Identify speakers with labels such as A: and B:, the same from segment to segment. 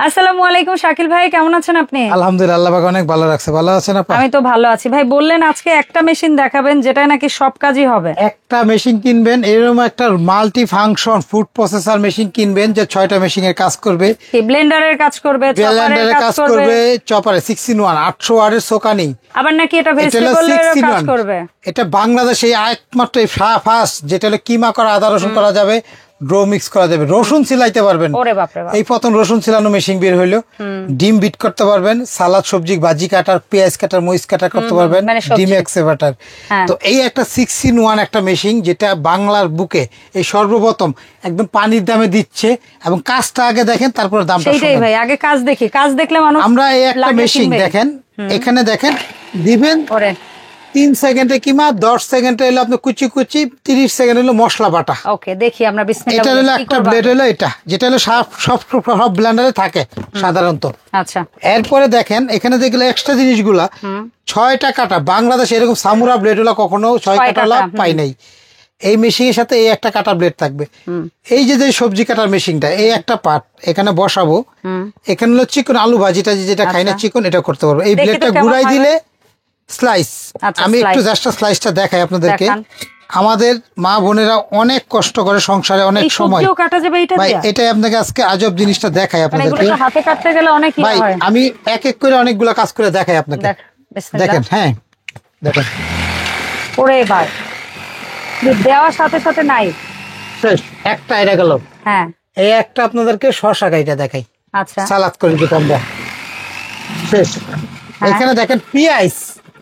A: আসসালামু আলাইকুম শাকিল ভাই, কেমন আছেন আপনি?
B: আলহামদুলিল্লাহ, আল্লাহ পাক অনেক ভালো রাখছে। ভালো আছেন আপা?
A: আমি তো ভালো আছি ভাই। বললেন আজকে একটা মেশিন দেখাবেন যেটা নাকি সব কাজই হবে।
B: একটা মেশিন কিনবেন, এরকম একটা multi function food processor machine কিনবেন যে 6টা মেশিনের কাজ করবে।
A: কি ব্লেন্ডারের কাজ করবে,
B: ব্লেন্ডারের কাজ করবে, চপারে 6-in-1 800 ওয়াটের সোকানি।
A: আবার নাকি এটা ভেজিটেবলের কাজ করবে।
B: এটা বাংলাদেশে একমাত্র ফার্স্ট, যেটা হলো কিমা করা, আদা রসুন করা যাবে, ড্রো মিক্স করা যাবে, রসুন ছিলাইতে পারবেন।
A: ওরে বাপ রে বাপ।
B: এই প্রথম রসুন ছিলানো মেশিন বের হইলো। ডিম বিট করতে পারবেন, সালাদ সবজি ভাজি কাটার, পেঁয়াজ কাটার, মরিচ কাটার করতে পারবেন, ডিম এক্সেভাটার। তো এই একটা 6-in-1 একটা মেশিন, যেটা বাংলার বুকে এই সর্বপ্রথম একদম পানির দামে দিচ্ছে। এবং কাজটা আগে দেখেন, তারপর দামটা
A: সেইটাই ভাই, আগে কাজ দেখি, কাজ দেখলে মানুষ।
B: আমরা এই একটা মেশিন দেখেন, এখানে দেখেন দিবেন 3 সেকেন্ডে কিমা, 10 সেকেন্ডে হলো আপনি কুচি কুচি, 30 সেকেন্ড হলো মশলা বাটা।
A: ওকে, দেখি আমরা বিসমিল্লাহ।
B: এটা হলো একটা ব্লেড, হলো এটা যেটা হলো সব ব্লেন্ডারে থাকে সাধারণত।
A: আচ্ছা,
B: এরপরে দেখেন এখানে যেগুলো এক্সট্রা জিনিসগুলা, 6টা কাটা। বাংলাদেশে এরকম সামুরা ব্লেড হলো কখনো 6 কাটা পাই নাই। এই মেশিনের সাথে এই একটা কাটা ব্লেড থাকবে। এই যে সবজি কাটার মেশিনটা, এই একটা পার্ট এখানে বসাবো। এখানে হলো চিকন আলু ভাজিটা, যেটা খাই না চিকন, এটা করতে পারবো। এই ব্লেডটা ঘুরাই দিলে স্লাইস। আমি একটু জাস্ট স্লাইসটা দেখাই আপনাদেরকে। আমাদের মা বোনেরা অনেক কষ্ট করে সংসারে, অনেক সময় ভাই, এটাই আপনাকে আজকে আজব জিনিসটা দেখাই আপনাদেরকে।
A: হাতে কাটতে গেলে অনেক
B: ভাই আমি এক এক করে অনেকগুলা কাজ করে দেখাই আপনাকে। দেখেন, হ্যাঁ দেখেন,
A: ওরে ভাই দেওয়ার সাথে সাথে নাই
B: শেষ। একটা এটা গেল।
A: হ্যাঁ,
B: এই একটা আপনাদেরকে শসা গাইটা দেখাই।
A: আচ্ছা,
B: সালাদ করে দিতে আমরা শেষ। এখানে দেখেন পেঁয়াজ,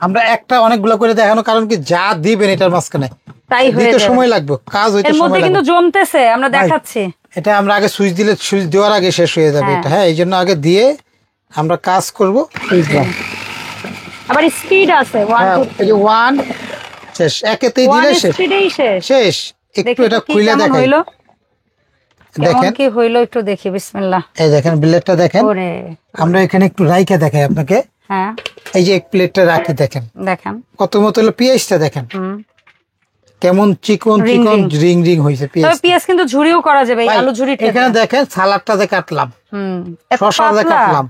B: আমরা একটা অনেকগুলো করে দেখানো, কারণ কি যা দিবেন এটার মাঝখানে
A: তাই হইতে
B: সময় লাগবে, কাজ হইতে সময় লাগবে।
A: কিন্তু জমতেছে, আমরা দেখাচ্ছি।
B: এটা আমরা আগে সুইচ দিলে, সুইচ দেওয়ার আগে শেষ হয়ে যাবে এটা। হ্যাঁ, এই জন্য আগে দিয়ে আমরা কাজ করবো।
A: আবার স্পিড আছে,
B: 1 শেষ, একেতেই দিলে শেষ। একটু এটা খুলে দেখাই, দেখেন
A: কি হইলো একটু দেখি। বিসমিল্লাহ।
B: এই দেখেন ব্লেডটা দেখেন। আমরা এখানে একটু রাইখা দেখাই আপনাকে।
A: হ্যাঁ,
B: এই যে এক প্লেটটা রাখি, দেখেন কত মতো হলো পেঁয়াজটা, দেখেন কেমন চিকন চিকন রিং রিং হয়েছে পেঁয়াজ।
A: পেঁয়াজ কিন্তু ঝুরিও করা যাবে, আলু ঝুরি।
B: এখানে দেখেন সালাদটা যে কাটলাম, শসা যে কাটলাম,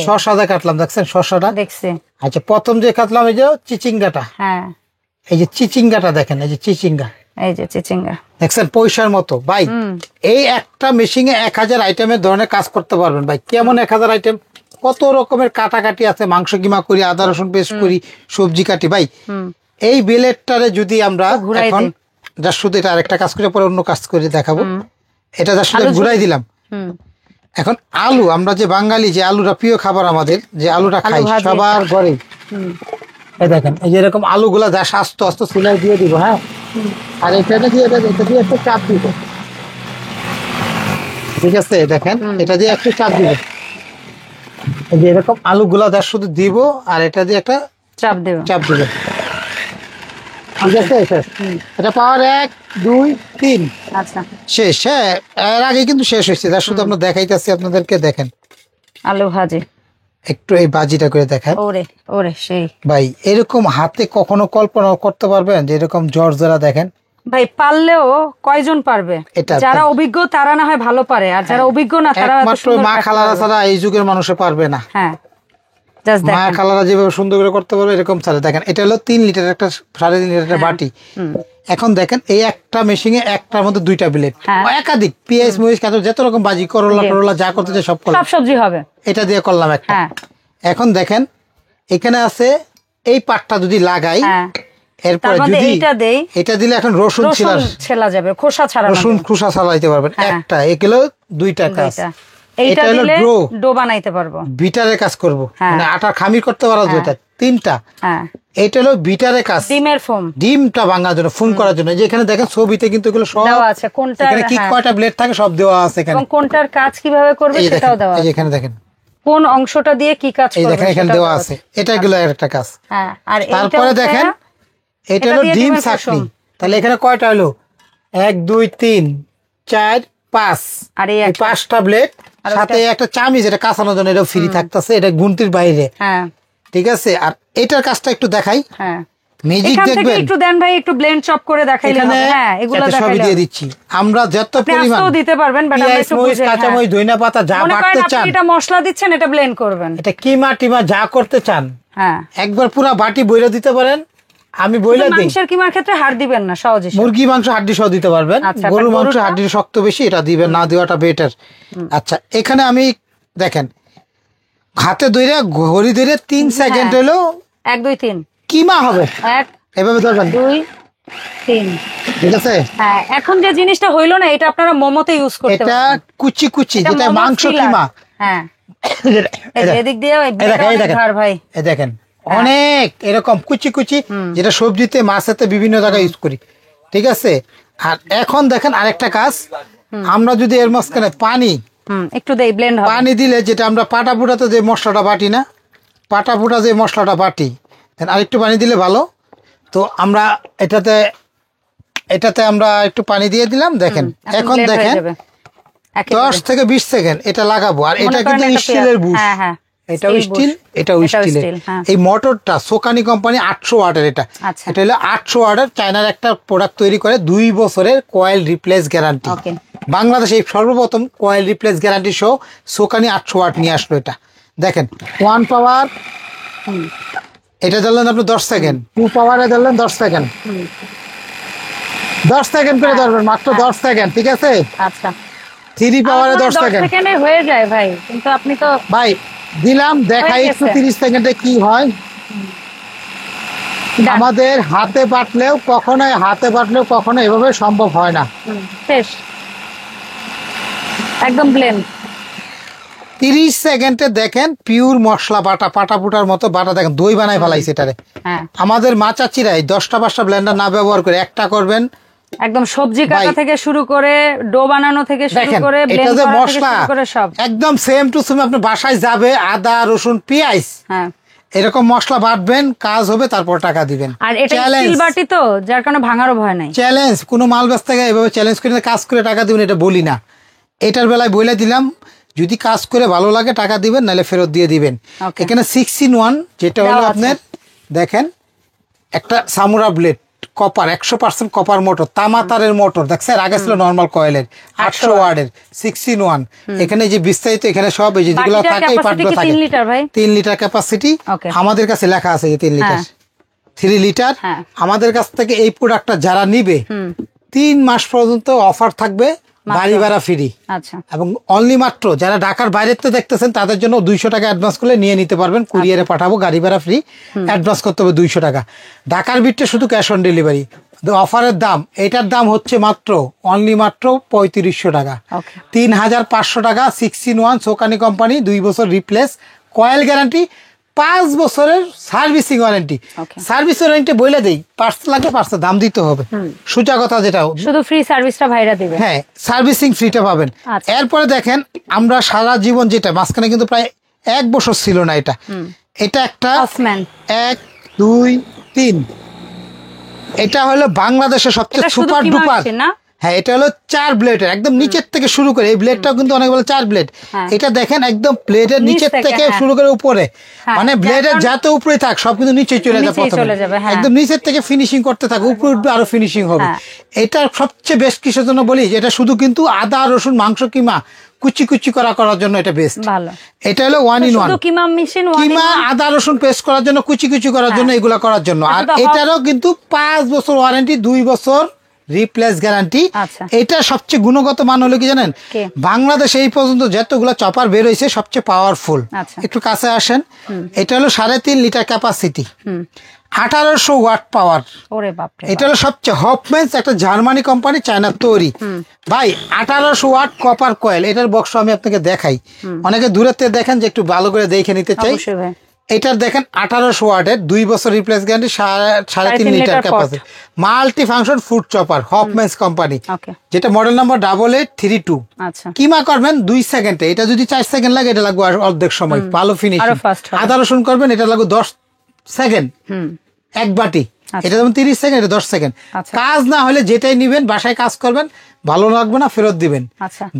B: শসা যে কাটলাম, দেখছেন শসাটা দেখছি। আচ্ছা, প্রথম যে কাটলাম এই যে চিচিঙ্গাটা। হ্যাঁ, এই যে চিচিঙ্গাটা দেখেন, এই যে চিচিঙ্গা, এই যে চিচিঙ্গা দেখছেন পয়সার মতো। ভাই এই একটা মেশিনে 1000 আইটেমের ধরনের কাজ করতে পারবেন। ভাই কেমন 1000 আইটেম, কত রকমের কাটাকাটি আছে। মাংস কিমা করি, আদা রসুন পেস্ট করি, সবজি কাটি। ভাই এই ব্লেডটারে যদি আমরা এখন জাস্ট শুধু এটা আরেকটা কাজ করে পরে অন্য কাজ করে দেখাবো। এটা জাস্ট শুধু ঘুরাই দিলাম। এখন আলু, আমরা যে বাঙালি, যে আলুটা প্রিয় খাবার আমাদের, যে আলুটা খাই সবার ঘরে, এই দেখেন এই যে এরকম আলুগুলা যা আস্তে আস্তে চুলায় দিয়ে দিব। হ্যাঁ, আর এটা দিয়ে একটু চাপ দিব। ঠিক আছে, দেখেন এটা দিয়ে একটু চাপ দিব। এই যে এরকম আলুগুলা যা শুধু দিব, আর এটা দিয়ে একটা চাপ দিব। ঠিক আছে, এটা পাওয়ার 1 2 3
A: আচ্ছা
B: শেষ। হ্যাঁ, এর আগে কিন্তু শেষ হয়েছে, যা শুধু আমরা দেখাইতেছি আপনাদেরকে। দেখেন
A: আলু ভাজি,
B: একটু এই ভাজিটা করে দেখেন।
A: ওরে সেই
B: ভাই এরকম হাতে কখনো কল্পনা করতে পারবেন যে এরকম জর্জরা? দেখেন
A: ভাই, পারলেও কয়জন পারবে? যারা অভিজ্ঞ তারা না হয় ভালো পারে, আর যারা অভিজ্ঞ না তারা
B: মাত্র মা খালারা ছাড়া এই যুগের মানুষে পারবে না।
A: হ্যাঁ,
B: মা খালারা যেভাবে সুন্দর করে করতে পারবে এরকম ছাড়া। দেখেন এটা হলো 3 লিটার, একটা 3.5 লিটার বাটি। এখন দেখেন এই একটা মেশিনে একটার মধ্যে 2টা ব্লেড, একাধিক পেঁয়াজ মরিচ কাঁচা যত রকম ভাজি, করলা যা করতে চাই সব
A: সবজি হবে।
B: এটা দিয়ে করলাম একটা। এখন দেখেন এখানে আছে এই পাটটা যদি লাগাই, এরপরে যদি এটা দিলে এখন রসুন ছেলা যাবে, খোসা ছাড়া, রসুন খোসা ছাড়াইতে পারবেন। একটা এগুলো 2টা কাজ।
A: এইটা দিলে ডো বানাইতে পারবো,
B: বিটারের কাজ করব, মানে আটার খামির করতে পারবো। এটা 3টা। এটা হলো বিটারের কাজ,
A: ডিমের ফোম,
B: ডিমটা ভাঙার জন্য, ফোম করার জন্য। যেখানে দেখেন ছবিতে কিন্তু এগুলো সব দেওয়া আছে, কোনটা এখানে কি কয়টা ব্লেড থাকে সব দেওয়া আছে এখানে, এবং কোনটার কাজ কিভাবে করবে সেটাও দেওয়া আছে। এখানে দেখেন কোন অংশটা দিয়ে কি কাজ করবে, দেখেন এখানে দেওয়া আছে। এটা গেল একটা কাজ। আর তারপরে দেখেন এটা হলো ডিম চাটনি। তাহলে এখানে কয়টা হলো? 1 2 3 4 5, আর এই 5টা ব্লেড, সাথে একটা চামিচ, এটা কাঁচানোর জন্য, এটা ফ্রি থাকতেছে, এটা গুনতির বাইরে। ঠিক আছে, আর এটার কাজটা একটু দেখাই। ম্যাজিক দেখবেন
A: একটু দেন ভাই, একটু ব্লেন্ড চপ করে দেখাইলে হবে। হ্যাঁ, এগুলো দেখাইলে দিয়ে
B: দিচ্ছি আমরা যত পরিমাণ
A: দিতে পারবেন, বাট আমরা একটু বুঝে
B: কাঁচামরিচ ধনিয়া পাতা যা বাটতে চান,
A: এটা মশলা দিচ্ছেন, এটা ব্লেন্ড করবেন,
B: এটা কিমা টিমা যা করতে চান,
A: হ্যাঁ
B: একবার পুরো বাটি বইরা দিতে পারেন। আমি বইলা দিই,
A: মাংসের কিমার ক্ষেত্রে হাড় দিবেন না, সহজে
B: মুরগি মাংস হাড্ডি সহ দিতে পারবেন, গরুর মাংস হাড্ডি শক্ত বেশি, এটা দিবেন না, দেওয়াটা বেটার। আচ্ছা, এখানে আমি দেখেন হাতে ধরে ঘড়ি ধরে 3 সেকেন্ড হলো
A: 1 2 3
B: কিমা হবে,
A: 1
B: এভাবে ধরবেন
A: 2 3,
B: ঠিক আছে?
A: হ্যাঁ, এখন যে জিনিসটা হইলো না, এটা আপনারা মোমোতে ইউজ করতে পারেন,
B: এটা কুচি কুচি, যেটা মাংস কিমা।
A: হ্যাঁ, এদিক দিয়ে ভাই
B: এই দেখেন অনেক এরকম কুচি কুচি, যেটা সবজিতে মাছেতে বিভিন্ন জায়গায় ইউজ করি, ঠিক আছে? আর এখন দেখেন আরেকটা কাজ, আমরা যদি এর মাঝখানে পানি
A: একটু দেই, ব্লেন্ড হবে,
B: পানি দিলে যেটা আমরা পাটা পুটাতে যে মশলাটা বাটি না, পাটা পুটা যে মশলাটা বাটি, আরেকটু পানি দিলে ভালো। তো আমরা এটাতে আমরা একটু পানি দিয়ে দিলাম, দেখেন এখন দেখেন 10 থেকে 20 সেকেন্ড এটা লাগাবো। আর এটা কিন্তু স্টিলের বুশ, এটাও স্টিল, এটাও স্টিলের। এই মোটরটা সোকানি কোম্পানি 800 ওয়াটের, এটা হলো 800 ওয়াটের চায়নার একটা প্রোডাক্ট তৈরি করে, 2 বছরের কয়েল রিপ্লেস গ্যারান্টি। বাংলাদেশে এই সর্বপ্রথম কয়েল রিপ্লেস গ্যারান্টি সহ সোকানি 800 ওয়াট নিয়ে আসলো। এটা দেখেন 1 পাওয়ার, এটা ধরলেন আপনি 10 সেকেন্ড, 2 পাওয়ারে ধরলেন 10 সেকেন্ড, 10 সেকেন্ড করে ধরবেন, মাত্র 10 সেকেন্ড, ঠিক আছে?
A: আচ্ছা,
B: 3 পাওয়ারে 10
A: সেকেন্ডে হয়ে যায় ভাই, কিন্তু আপনি তো
B: ভাই দিলাম, দেখাই একটু 30 সেকেন্ডে কি হয়। আমাদের হাতে বাটলেও কখনো এভাবে সম্ভব হয় না।
A: শেষ, একদম ব্লেন্ড।
B: 30 সেকেন্ডে দেখেন পিওর মশলা বাটা, পাটা পুটার মতো বাটা, দেখেন দই বানায় ফেলাইছে এটারে। আমাদের মা চাচিরাই 10টা 5টা ব্লেন্ডার না ব্যবহার করে একটা করবেন,
A: একদম সবজি কাটা থেকে শুরু করে ডো বানানো থেকে শুরু করে ব্লেন্ড করা থেকে শুরু করে সব
B: একদম সেম টু সেম। আপনি বাসায় যাবে, আদা রসুন পেঁয়াজ এরকম মশলা বাটবেন, কাজ হবে, তারপর টাকা দিবেন।
A: আর এটা স্টিল বাটি তো, যার কারণে ভাঙারও ভয় নাই।
B: চ্যালেঞ্জ, কোনো মাল ব্যস্ত থেকে এভাবে চ্যালেঞ্জ করে কাজ করে টাকা দিবেন, এটা বলি না। এটার বেলায় বলে দিলাম, যদি কাজ করে ভালো লাগে টাকা দিবেন, নাহলে ফেরত দিয়ে দিবেন। এখানে 6 in 1, যেটা হলো আপনার দেখেন একটা সামুরা ব্লেড, কপার 100% কপার মোটর, তামা তারের মোটর, দেখছেন? আগে ছিল নরমাল কয়েলের 800 ওয়াটের 6 in 1। এখানে যে বিস্তারিত, এখানে সব এই যেগুলো থাকে, এই পার্টগুলো থাকে। 3 লিটার ক্যাপাসিটি আমাদের কাছে লেখা আছে, যে 3 লিটার 3 লিটার। আমাদের কাছ থেকে এই প্রোডাক্টটা যারা নিবে 3 মাস পর্যন্ত অফার থাকবে, গাড়ি ভাড়া ফ্রি।
A: আচ্ছা,
B: এবং অনলি মাত্র যারা ঢাকার বাইরের তো দেখতেছেন, তাদের জন্য 200 টাকা অ্যাডভান্স করলে নিয়ে নিতে পারবেন, কুরিয়ারে পাঠাবো, গাড়ি ভাড়া ফ্রি, অ্যাডভান্স করতে হবে 200 টাকা। ঢাকার ভিতরে শুধু ক্যাশ অন ডেলিভারি। অফারের দাম, এটার দাম হচ্ছে মাত্র অনলি মাত্র 3500 টাকা, 3500 টাকা। 6 in 1 সোকানি কোম্পানি, 2 বছর রিপ্লেস কয়েল গ্যারান্টি, 5 বছরের সার্ভিসিং ওয়ারেন্টি। সার্ভিস ওয়ারেন্টি বলে দেই, পার্টস লাগবে, পার্টসের দাম দিতে হবে, সোজা কথা, যেটা
A: শুধু ফ্রি সার্ভিসটা ভাইরা দিবে।
B: হ্যাঁ, সার্ভিসিং ফ্রিটা পাবেন। এরপরে দেখেন আমরা সারা জীবন, যেটা মাঝখানে কিন্তু প্রায় 1 বছর ছিল না, এটা একটা 1 2 3, এটা হলো বাংলাদেশের সবচেয়ে সুপার ডুপার। হ্যাঁ, এটা হলো 4 ব্লেডের, একদম নিচের থেকে শুরু করে, এই ব্লেডটাও কিন্তু অনেক বলে 4 ব্লেড। এটা দেখেন একদম ব্লেডের নিচের থেকে শুরু করে উপরে, মানে ব্লেডের যত উপরে থাক সব কিন্তু নিচে চলে যাবে, একদম নিচের থেকে ফিনিশিং করতে থাকে, উপরে উঠবে আরো ফিনিশিং হবে। এটা সবচেয়ে বেস্ট কিসের জন্য বলি, এটা শুধু কিন্তু আদা রসুন মাংস কিমা কুচি কুচি করার জন্য এটা বেস্ট। এটা হলো 1 in 1 কিমা, আদা রসুন পেস্ট করার জন্য, কুচি কুচি করার জন্য, এগুলা করার জন্য। আর এটারও কিন্তু 5 বছর ওয়ারেন্টি, 2 বছর রিপ্লেস গ্যারান্টি। এটা সবচেয়ে গুণগত মান হলো কি জানেন, বাংলাদেশে এই পর্যন্ত যতগুলো চপার বের হয়েছে সবচেয়ে পাওয়ারফুল। একটু কাছে আসেন, এটা হলো 3.5 লিটার ক্যাপাসিটি, 1800 ওয়াট পাওয়ার। এটা হলো সবচেয়ে হফম্যান্স, একটা জার্মানি কোম্পানি, চায়নার তৈরি। ভাই 1800 ওয়াট কপার কয়েল, এটার বক্স আমি আপনাকে দেখাই, অনেকে দূরের থেকে দেখেন, যে একটু ভালো করে দেখে নিতে চাই। এটার দেখেন 1800 ওয়াটের, 2 বছর replace guarantee, 3.5 litre capacity, multi function food chopper, Hoffmans company, যেটা মডেল নাম্বার 8832। কিমা করবেন 2 সেকেন্ডে, এটা যদি 4 সেকেন্ড লাগে, এটা লাগবে অর্ধেক সময়, ভালো ফিনিশ। আদা রসুন করবেন, এটা লাগবে 10 সেকেন্ড, এক বাটি। এটা যেমন 30 সেকেন্ড, এটা 10 সেকেন্ড। কাজ না হলে যেটাই নিবেন, বাসায় কাজ করবেন, ভালো লাগবে না, ফেরত দিবেন।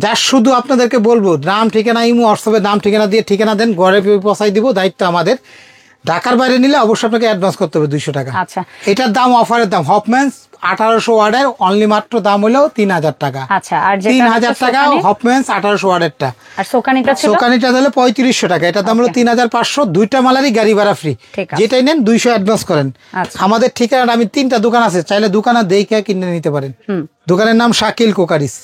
B: যার শুধু আপনাদেরকে বলবো, নাম ঠিকানা, ইমো হোয়াটসঅ্যাপে নাম ঠিকানা দিয়ে ঠিকানা দেন, ঘরে পৌঁছাই দিব, দায়িত্ব আমাদের। ঢাকার বাইরে নিলে অবশ্যই আপনাকে অ্যাডভান্স করতে হবে 200 টাকা।
A: আচ্ছা,
B: এটার দাম অফারের দাম হফম্যান্স 1800 ওয়াটের অনলি মাত্র দাম হলো 3000 টাকা।
A: আচ্ছা, আর
B: 3000 টাকা হফম্যান্স 1800 ওয়াটেরটা।
A: আর সোকানিটা ছিল,
B: সোকানিটা দিলে 3500 টাকা। এটার দাম হলো 3500। দুইটা মালারই গাড়ি ভাড়া ফ্রি, যেটাই নেন 200 অ্যাডভান্স করেন। আমাদের ঠিকানা, আমি 3টা দোকান আছে, চাইলে দোকানে দেখে কিনে নিতে পারেন। দোকানের নাম শাকিল কোকারিস,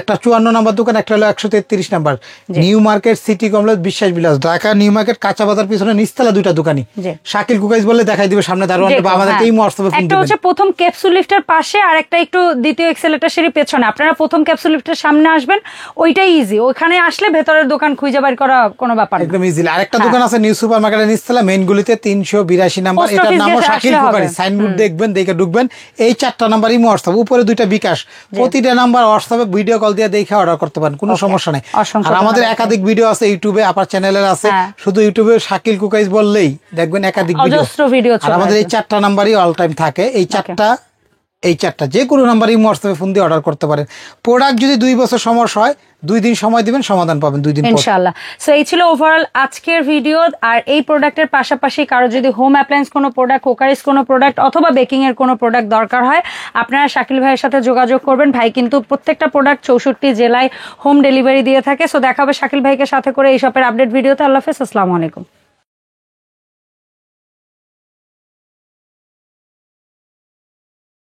B: একটা 54 নাম্বার দোকান, একটা হলো 133 number, new market city complex বিশ্বাস বিলাস, ঢাকা নিউ মার্কেট কাঁচা বাজার পিছনে নিচতলা 2টা দোকানই। শাকিল কুকাইস বলে দেখাই দিবে সামনে দারোয়ান বা আমাদেরকে এই হোয়াটসঅ্যাপে ফোন দিবেন।
A: একটা হচ্ছে প্রথম ক্যাপসুল লিফটের পাশে, আর একটা একটু দ্বিতীয় এক্সেলেটর সিঁড়ি পেছনে। আপনারা প্রথম ক্যাপসুল লিফটের সামনে আসবেন, ওইটাই ইজি। ওখানে আসলে ভেতরের দোকান খুঁজে বের করা কোনো ব্যাপার না,
B: একদম ইজি। আরেকটা দোকান আছে নিউ সুপার মার্কেটের নিচতলা মেইন গলিতে 382 নাম্বার, এটার নাম শাকিল কুকারিস। সাইনবোর্ড দেখবেন, দেখে ঢুকবেন। এই 4টা নাম্বারই হোয়াটসঅ্যাপ, উপরে 2টা বিকাশ, প্রতিটা নাম্বার হোয়াটসঅ্যাপে ভিডিও কল দিয়ে দেখে অর্ডার করতে পারেন, কোনো সমস্যা নাই। আর আমাদের একাধিক ভিডিও আছে ইউটিউবে, আপার চ্যানেলের আছে, শুধু ইউটিউবে শাকিল কুকাইস বললেই দেখবেন একাধিক ভিডিও। আর আমাদের এই 4টা নাম্বারই অল টাইম থাকে। এই 4টা যে কোনো নাম্বারই হোয়াটসঅ্যাপে ফোন দিয়ে অর্ডার করতে পারেন। প্রোডাক্ট যদি 2 বছর সমস্যা হয়, 2 দিন সময় দিবেন, সমাধান পাবেন 2 দিন পর
A: ইনশাআল্লাহ। সো এই ছিল ওভারঅল আজকের ভিডিও। আর এই প্রোডাক্টের পাশাপাশি কারো যদি হোম অ্যাপ্লায়েন্স কোনো প্রোডাক্ট, কোকারিস কোনো প্রোডাক্ট অথবা বেকিং এর কোনো প্রোডাক্ট দরকার হয়, আপনারা শাকিল ভাইয়ের সাথে যোগাযোগ করবেন। ভাই কিন্তু প্রত্যেকটা প্রোডাক্ট 64 জেলায় হোম ডেলিভারি দিয়ে থাকে। সো দেখা হবে শাকিল ভাইকে সাথে করে এই শপের আপডেট ভিডিওতে। আল্লাহ হাফেজ, আসসালামু আলাইকুম।